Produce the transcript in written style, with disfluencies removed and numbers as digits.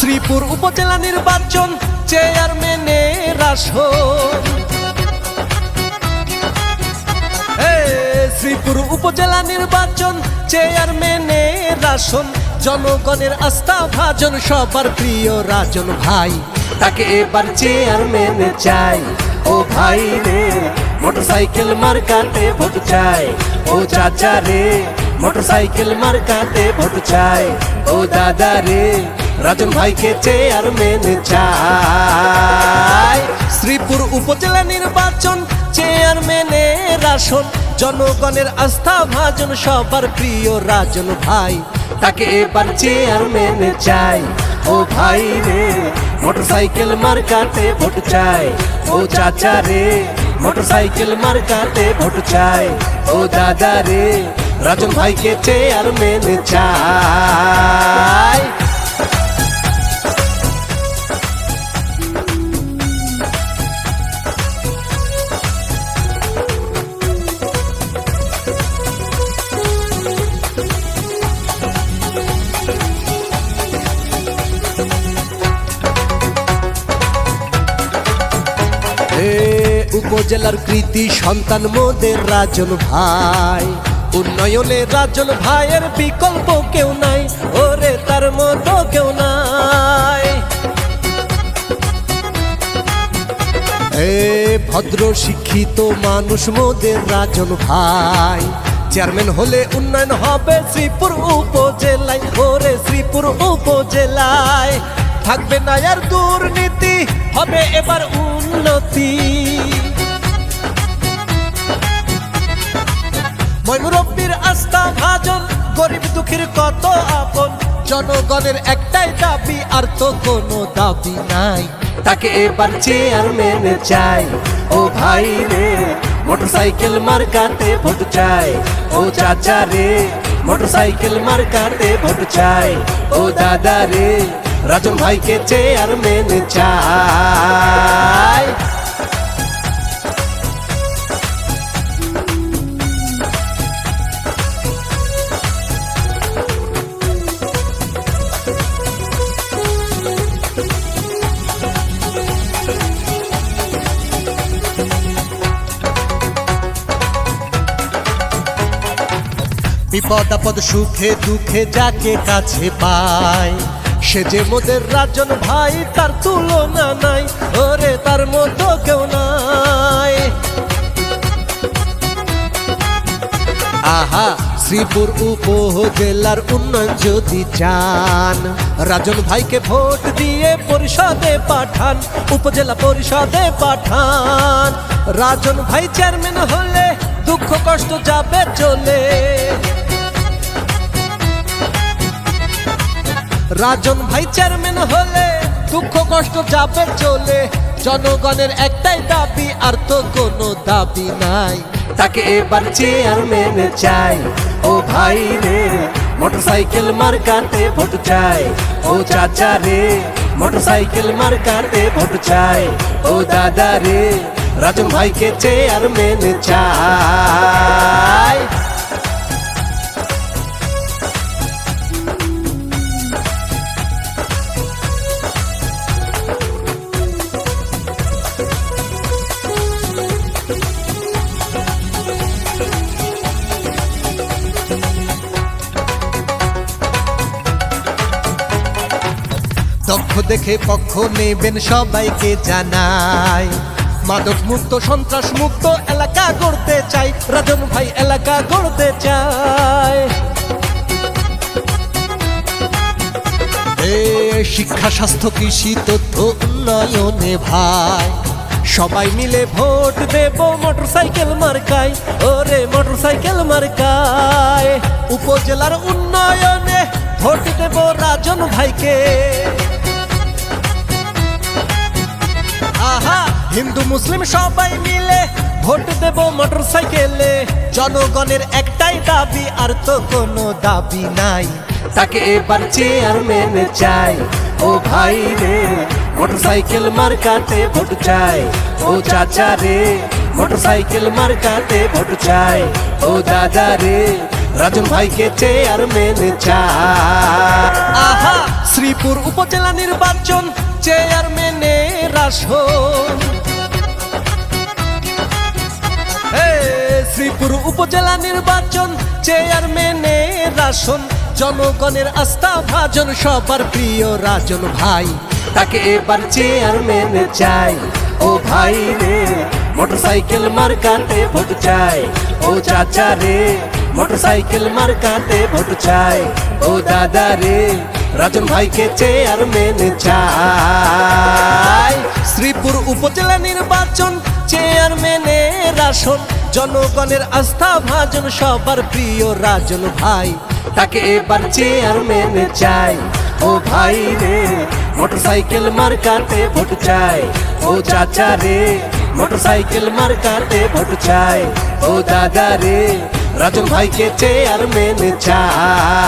শ্রীপুর উপজেলা নির্বাচন চেয়ারম্যানের আসন। শ্রীপুর উপজেলা নির্বাচন চেয়ারম্যানের আসন, জনগণের আস্থা ভাজন, সবার প্রিয় রাজন ভাই, তাকে এবার চেয়ারম্যান চাই। ও ভাই রে মোটরসাইকেল মার্কাতে ভোট চাই, ও চাচা রে মোটরসাইকেল মার্কাতে ভোট চাই, ও দাদা রে রাজন ভাইকে চেয়ারম্যান চাই। শ্রীপুর উপজেলা নির্বাচন চেয়ারম্যানের আসন, জনগণের আস্থা ভাজন, সবার প্রিয় রাজন ভাই, তাকে এবার চেয়ারম্যান চাই। ও ভাই রে মোটরসাইকেল মার্কাতে ভোট চাই, ও চাচা রে মোটরসাইকেল মার্কাতে ভোট চাই, ও দাদা রে রাজন ভাইকে চেয়ারম্যান চাই। উপজেলার কৃতি সন্তান মোদের রাজন ভাই, উন্নয়নে রাজন ভাইয়ের বিকল্প কেউ নাই, ওরে তার মতো কেউ নাই। ভদ্র শিক্ষিত মানুষ মোদের রাজন ভাই, চেয়ারম্যান হলে উন্নয়ন হবে শ্রীপুর উপজেলায়, ওরে শ্রীপুর উপজেলায় থাকবে না আর দুর্নীতি, হবে এবার উন্নতি। মুরব্বীর আস্থা ভাজন, গরিব দুঃখীর কত আপন, জনগণের একটাই দাবি আর তো কোনো দাবি নাই, তাকে এবার চেয়ারম্যান চাই। ও ভাই রে মোটরসাইকেল মার্কাতে ভোট চাই, ও চাচা রে মোটরসাইকেল মার্কাতে ভোট চাই, ও দাদা রে রাজন ভাইকে চেয়ারম্যান চাই। বিপদ আপদ সুখে দুঃখে যাকে কাছে পায়, সে যে মোদের রাজন ভাই, তার তুলনা নাই, ওরে তার মতো কেউ নাই। আহা শ্রীপুর উপজেলার উন্নয়ন যদি চান, রাজন ভাইকে ভোট দিয়ে পরিষদে পাঠান, উপজেলা পরিষদে পাঠান। রাজন ভাই চেয়ারম্যান হলে দুঃখ কষ্ট যাবে চলে, রাজন ভাই চেয়ারম্যান হলে দুঃখ কষ্ট যাবে চলে, জনগণের একটাই দাবি আর তো কোনো দাবি নাই, তাকে এবার চেয়ারম্যান চাই। ও ভাই রে মোটরসাইকেল মার্কাতে ভোট চাই, ও চাচা রে মোটরসাইকেল মার্কাতে ভোট চাই, ও দাদা রে রাজন ভাইকে চেয়ারম্যান চাই। দক্ষ দেখে পক্ষ নেবেন সবাইকে জানাই, মাদক মুক্ত সন্ত্রাস মুক্ত এলাকা গড়তে চাই, রাজন ভাই এলাকা গড়তে চাই। শিক্ষা স্বাস্থ্য কৃষি তথ্য উন্নয়নে ভাই, সবাই মিলে ভোট দেব মোটরসাইকেল মার্কায়, ওরে মোটরসাইকেল মার্কায়। উপজেলার উন্নয়নে ভোট দেব রাজন ভাইকে। আহা হিন্দু মুসলিম সবাই মিলে ভোট দেব মোটরসাইকেলে, জনগণের একটাই দাবি আর তো কোনো দাবি নাই, তাকে এবার চেয়ারম্যান চাই। ও ভাই রে মোটরসাইকেল মার্কাতে ভোট চাই, ও চাচা রে মোটরসাইকেল মার্কাতে ভোট চাই, ও দাদা রে রাজন ভাইকে চেয়ারম্যান চাই। আহা, শ্রীপুর উপজেলা নির্বাচন চেয়ারম্যানের আসন। শ্রীপুর উপজেলা নির্বাচন চেয়ারম্যানের আসন, জনগণের আস্থা ভাজন সবার প্রিয় রাজন ভাই, তাকে এবার চেয়ারম্যান চাই। ও ভাই রে মোটরসাইকেল মার্কাতে ভোট চাই, ও চাচা রে মোটরসাইকেল মার্কাতে ভোট চাই, ও দাদা রে রাজন ভাইকে চেয়ারম্যান চাই। শ্রীপুর উপজেলা নির্বাচন চেয়ারম্যানের আসন, জনগণের আস্থা ভাজন সবার প্রিয় রাজন ভাই, তাকে এবার চেয়ারম্যান চাই। ও ভাই রে মোটরসাইকেল মার্কাতে ভোট চাই, ও চাচা রে মোটরসাইকেল মার্কাতে ভোট চাই, ও দাদা রে রাজন ভাইকে চেয়ারম্যান চাই।